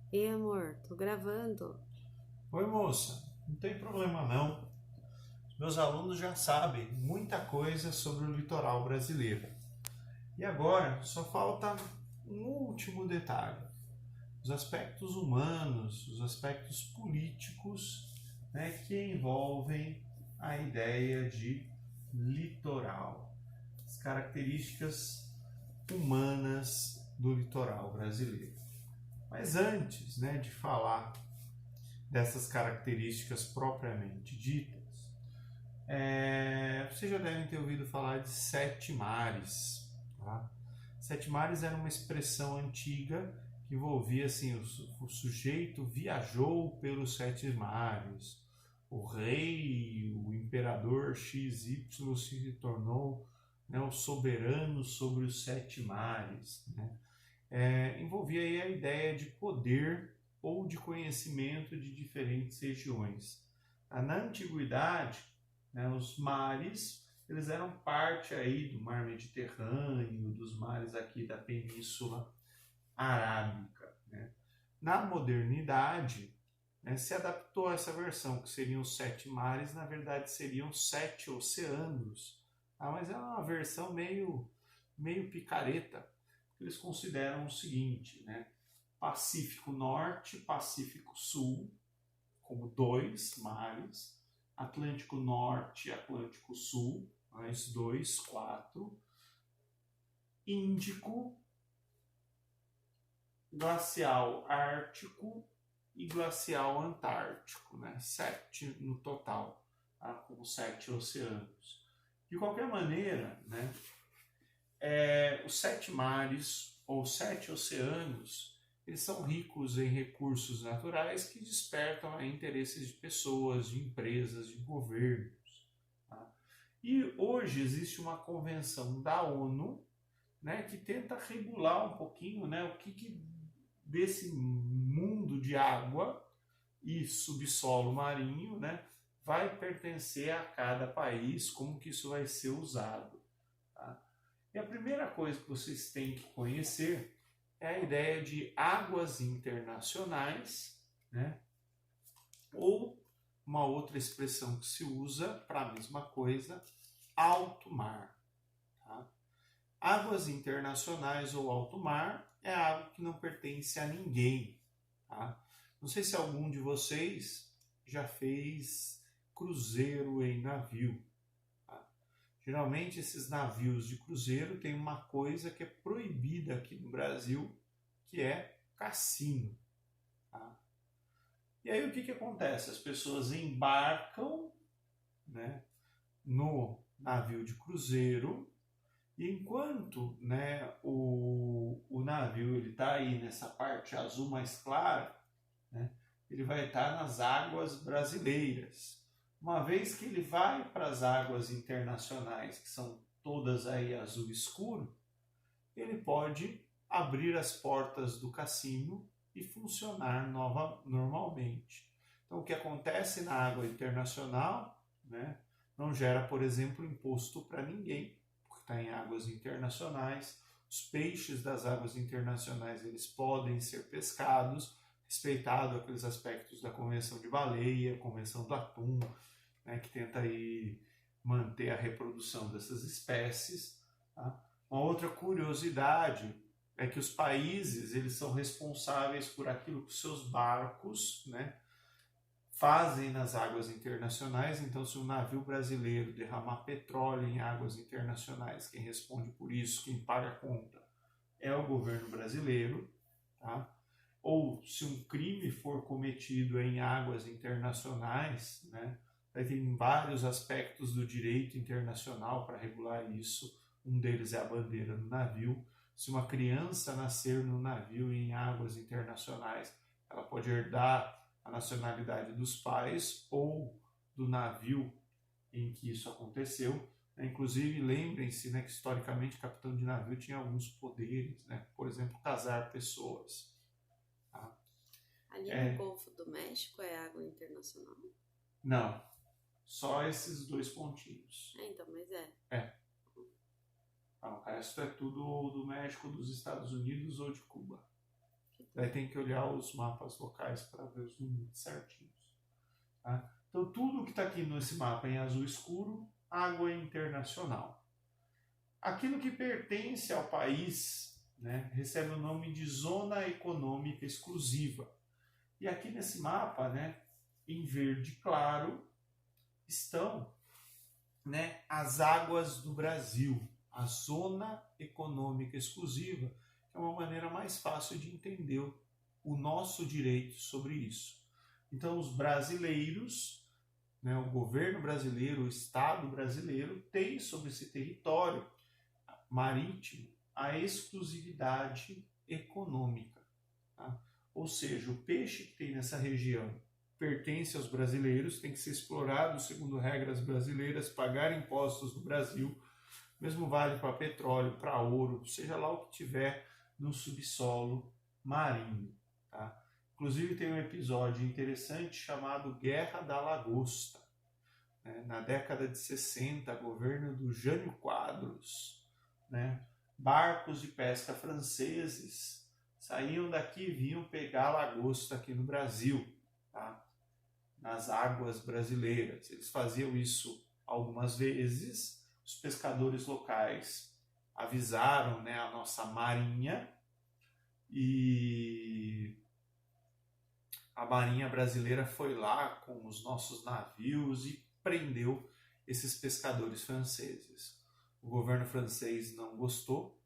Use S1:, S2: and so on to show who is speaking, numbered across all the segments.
S1: Ei, amor, tô gravando.
S2: Oi, moça, não tem problema não. Meus alunos já sabem muita coisa sobre o litoral brasileiro. E agora só falta um último detalhe: os aspectos humanos, os aspectos políticos, né, que envolvem a ideia de litoral, as características humanas do litoral brasileiro. Mas antes, né, de falar dessas características propriamente ditas, vocês já devem ter ouvido falar de sete mares. Tá? Sete mares era uma expressão antiga que envolvia assim, o sujeito viajou pelos sete mares, o rei, o imperador XY se tornou, né, o soberano sobre os sete mares. Né? Envolvia aí a ideia de poder ou de conhecimento de diferentes regiões. Na antiguidade, né, os mares eles eram parte aí do mar Mediterrâneo, dos mares aqui da Península Arábica. Né? Na modernidade, né, se adaptou a essa versão, que seriam os sete mares, na verdade seriam sete oceanos. Mas é uma versão meio picareta. Eles consideram o seguinte, né? Pacífico Norte, Pacífico Sul, como dois mares, Atlântico Norte e Atlântico Sul, mais dois, quatro, Índico, Glacial Ártico e Glacial Antártico, né? Sete no total, tá? Com sete oceanos. De qualquer maneira, né? Os sete mares ou sete oceanos eles são ricos em recursos naturais que despertam interesses de pessoas, de empresas, de governos. Tá? E hoje existe uma convenção da ONU, né, que tenta regular um pouquinho, né, o que desse mundo de água e subsolo marinho, né, vai pertencer a cada país, como que isso vai ser usado. Tá? E a primeira coisa que vocês têm que conhecer é a ideia de águas internacionais, né? Ou uma outra expressão que se usa para a mesma coisa, alto mar. Tá? Águas internacionais ou alto mar é algo que não pertence a ninguém. Tá? Não sei se algum de vocês já fez cruzeiro em navio. Geralmente esses navios de cruzeiro têm uma coisa que é proibida aqui no Brasil, que é cassino. Tá? E aí o que acontece? As pessoas embarcam, né, no navio de cruzeiro e enquanto, né, o navio está aí nessa parte azul mais clara, né, ele vai estar nas águas brasileiras. Uma vez que ele vai para as águas internacionais, que são todas aí azul escuro, ele pode abrir as portas do cassino e funcionar normalmente. Então, o que acontece na água internacional, né, não gera, por exemplo, imposto para ninguém, porque está em águas internacionais. Os peixes das águas internacionais eles podem ser pescados, respeitado aqueles aspectos da Convenção de Baleia, Convenção do Atum, né, que tenta aí manter a reprodução dessas espécies. Tá? Uma outra curiosidade é que os países eles são responsáveis por aquilo que os seus barcos, né, fazem nas águas internacionais. Então, se um navio brasileiro derramar petróleo em águas internacionais, quem responde por isso, quem paga a conta, é o governo brasileiro. Tá? Ou se um crime for cometido em águas internacionais, né, tem vários aspectos do direito internacional para regular isso. Um deles é a bandeira do navio. Se uma criança nascer no navio em águas internacionais, ela pode herdar a nacionalidade dos pais ou do navio em que isso aconteceu. Inclusive, lembrem-se, né, que historicamente o capitão de navio tinha alguns poderes, né? Por exemplo, casar pessoas. Tá?
S1: Ali no Golfo do México é água internacional?
S2: Não, só esses dois pontinhos.
S1: Então, mas é.
S2: O resto é tudo do México, dos Estados Unidos ou de Cuba.
S1: Que
S2: Daí tem que olhar os mapas locais para ver os limites certinhos. Tá? Então tudo que está aqui nesse mapa em azul escuro, água internacional. Aquilo que pertence ao país, né, recebe o nome de Zona Econômica Exclusiva. E aqui nesse mapa, né, em verde claro, estão, né, as águas do Brasil, a Zona Econômica Exclusiva, que é uma maneira mais fácil de entender o nosso direito sobre isso. Então, os brasileiros, né, o governo brasileiro, o Estado brasileiro, tem sobre esse território marítimo a exclusividade econômica. Tá? Ou seja, o peixe que tem nessa região pertence aos brasileiros, tem que ser explorado segundo regras brasileiras, pagar impostos no Brasil, mesmo vale para petróleo, para ouro, seja lá o que tiver no subsolo marinho. Tá? Inclusive tem um episódio interessante chamado Guerra da Lagosta. Né? Na década de 60, governo do Jânio Quadros, né? Barcos de pesca franceses saíam daqui e vinham pegar lagosta aqui no Brasil, tá? Nas águas brasileiras. Eles faziam isso algumas vezes, os pescadores locais avisaram, né, a nossa marinha, e a marinha brasileira foi lá com os nossos navios e prendeu esses pescadores franceses. O governo francês não gostou,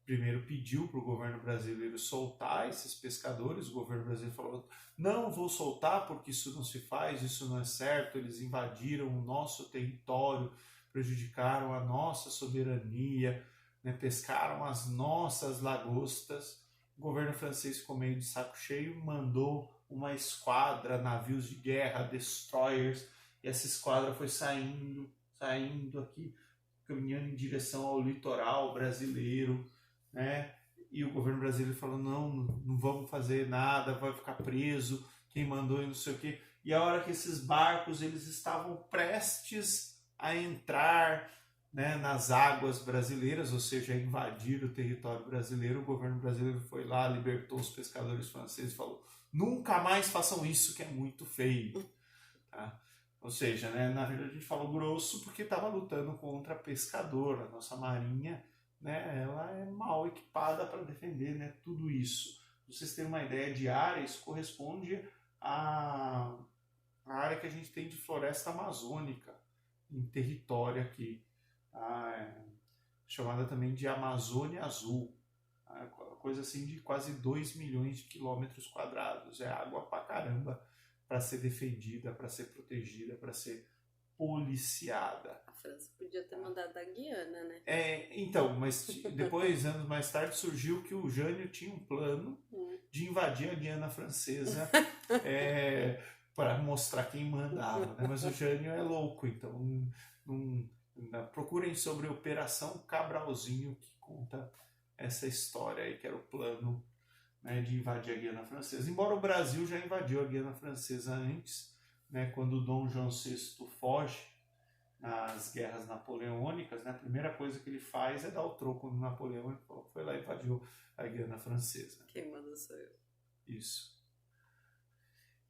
S2: primeiro pediu para o governo brasileiro soltar esses pescadores, o governo brasileiro falou, não vou soltar porque isso não se faz, isso não é certo, eles invadiram o nosso território, prejudicaram a nossa soberania, né, pescaram as nossas lagostas. O governo francês ficou meio de saco cheio, mandou uma esquadra, navios de guerra, destroyers, e essa esquadra foi saindo aqui, caminhando em direção ao litoral brasileiro, né? E o governo brasileiro falou, não vamos fazer nada, vai ficar preso, quem mandou e não sei o quê. E a hora que esses barcos eles estavam prestes a entrar, né, nas águas brasileiras, ou seja, a invadir o território brasileiro, o governo brasileiro foi lá, libertou os pescadores franceses e falou, nunca mais façam isso que é muito feio. Tá? Ou seja, né, na verdade a gente falou grosso porque estava lutando contra pescador. A nossa marinha, né, ela é mal equipada para defender, né, tudo isso. Pra vocês terem uma ideia de área, isso corresponde à área que a gente tem de floresta amazônica, em território aqui, chamada também de Amazônia Azul, coisa assim de quase 2 milhões de quilômetros quadrados. É água pra caramba para ser defendida, para ser protegida, para ser policiada.
S1: A França podia ter mandado da Guiana, né?
S2: Então, mas depois, anos mais tarde, surgiu que o Jânio tinha um plano de invadir a Guiana Francesa para mostrar quem mandava, né? Mas o Jânio é louco, então procurem sobre a Operação Cabralzinho, que conta essa história aí, que era o plano, né, de invadir a Guiana Francesa. Embora o Brasil já invadiu a Guiana Francesa antes, né, quando o Dom João VI foge nas guerras napoleônicas, né, a primeira coisa que ele faz é dar o troco no Napoleão, ele foi lá e invadiu a Guiana Francesa.
S1: Quem manda sou eu.
S2: Isso.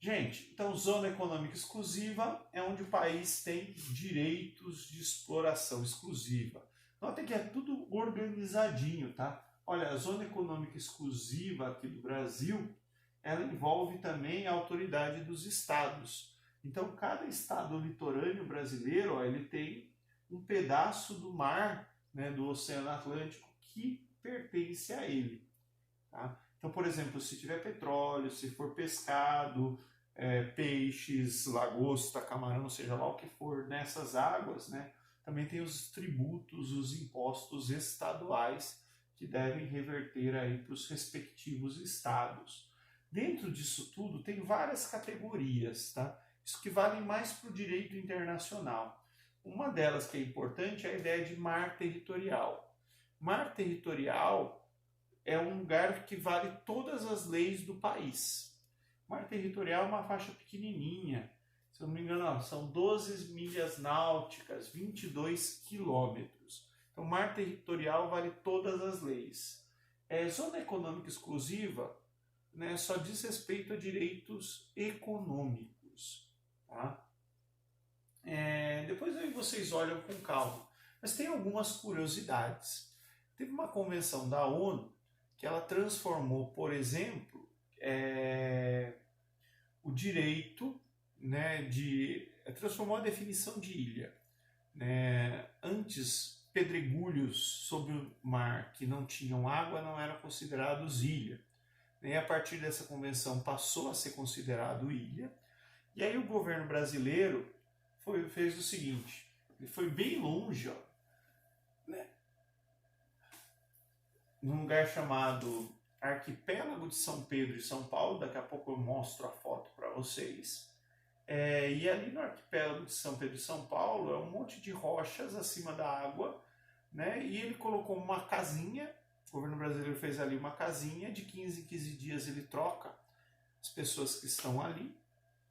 S2: Gente, então Zona Econômica Exclusiva é onde o país tem direitos de exploração exclusiva. Notem que é tudo organizadinho, tá? Olha, a Zona Econômica Exclusiva aqui do Brasil, ela envolve também a autoridade dos estados. Então, cada estado litorâneo brasileiro, ó, ele tem um pedaço do mar, né, do Oceano Atlântico que pertence a ele. Tá? Então, por exemplo, se tiver petróleo, se for pescado, peixes, lagosta, camarão, seja lá o que for nessas águas, né, também tem os tributos, os impostos estaduais que devem reverter aí para os respectivos estados. Dentro disso tudo tem várias categorias, tá? Isso que vale mais para o direito internacional. Uma delas que é importante é a ideia de mar territorial. Mar territorial é um lugar que vale todas as leis do país. Mar territorial é uma faixa pequenininha, se eu não me engano, são 12 milhas náuticas, 22 quilômetros. Então, mar territorial vale todas as leis. Zona econômica exclusiva né, só diz respeito a direitos econômicos. Tá? Depois aí vocês olham com calma. Mas tem algumas curiosidades. Teve uma convenção da ONU que ela transformou, por exemplo, o direito, né, transformou a definição de ilha. Né? Antes, pedregulhos sobre o mar que não tinham água não eram considerados ilha. E a partir dessa convenção passou a ser considerado ilha. E aí o governo brasileiro fez o seguinte, ele foi bem longe, ó, né? Num lugar chamado Arquipélago de São Pedro e São Paulo, daqui a pouco eu mostro a foto para vocês. E ali no Arquipélago de São Pedro e São Paulo é um monte de rochas acima da água, né? E ele colocou uma casinha, o governo brasileiro fez ali uma casinha, de 15 em 15 dias ele troca as pessoas que estão ali,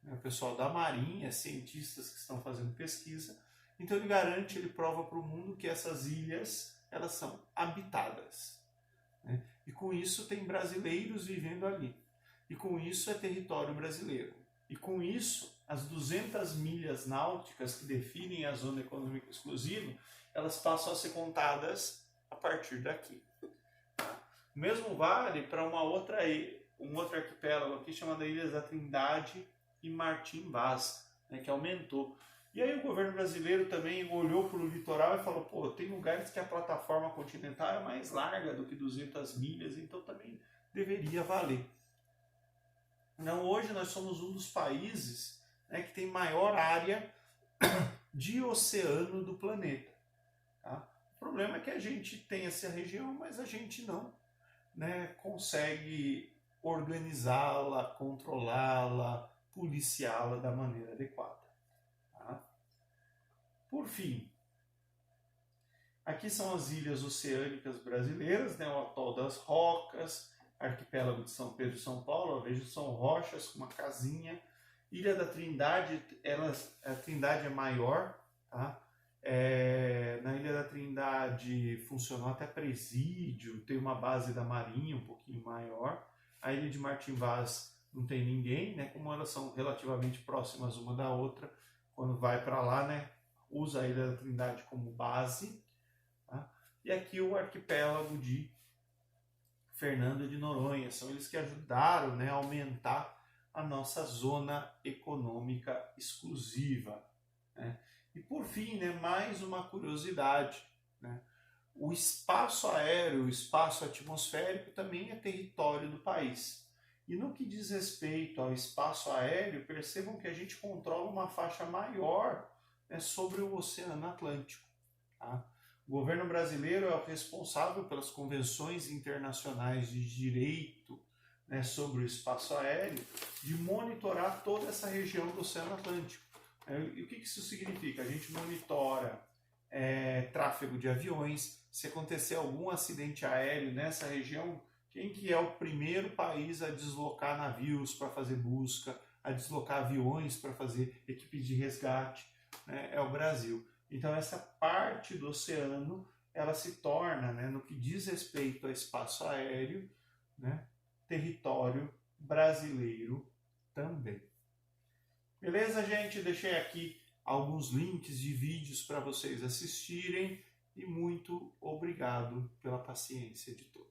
S2: né? O pessoal da Marinha, cientistas que estão fazendo pesquisa. Então ele garante, ele prova para o mundo que essas ilhas, elas são habitadas. Né? E com isso tem brasileiros vivendo ali. E com isso é território brasileiro. E com isso, as 200 milhas náuticas que definem a zona econômica exclusiva, elas passam a ser contadas a partir daqui. O mesmo vale para um outro arquipélago aqui chamado Ilhas da Trindade e Martim Vaz, né, que aumentou. E aí o governo brasileiro também olhou para o litoral e falou, pô, tem lugares que a plataforma continental é mais larga do que 200 milhas, então também deveria valer. Então, hoje nós somos um dos países, né, que tem maior área de oceano do planeta. Tá? O problema é que a gente tem essa região, mas a gente não, né, consegue organizá-la, controlá-la, policiá-la da maneira adequada. Tá? Por fim, aqui são as ilhas oceânicas brasileiras, né, o Atol das Rocas, Arquipélago de São Pedro e São Paulo, vejo, são rochas com uma casinha. Ilha da Trindade, a Trindade é maior, tá? Na Ilha da Trindade funcionou até presídio, tem uma base da Marinha um pouquinho maior. A Ilha de Martim Vaz não tem ninguém, né? Como elas são relativamente próximas uma da outra, quando vai para lá, né, usa a Ilha da Trindade como base. Tá? E aqui o arquipélago de Fernando de Noronha, são eles que ajudaram, né, a aumentar a nossa zona econômica exclusiva. Né? E por fim, né, mais uma curiosidade, né? O espaço aéreo, o espaço atmosférico também é território do país. E no que diz respeito ao espaço aéreo, percebam que a gente controla uma faixa maior, né, sobre o Oceano Atlântico. Tá? O governo brasileiro é o responsável pelas convenções internacionais de direito, né, sobre o espaço aéreo, de monitorar toda essa região do Oceano Atlântico. E o que isso significa? A gente monitora tráfego de aviões. Se acontecer algum acidente aéreo nessa região, quem que é o primeiro país a deslocar navios para fazer busca, a deslocar aviões para fazer equipes de resgate, né, é o Brasil. Então essa parte do oceano, ela se torna, né, no que diz respeito ao espaço aéreo, né, território brasileiro também. Beleza, gente? Deixei aqui alguns links de vídeos para vocês assistirem e muito obrigado pela paciência de todos.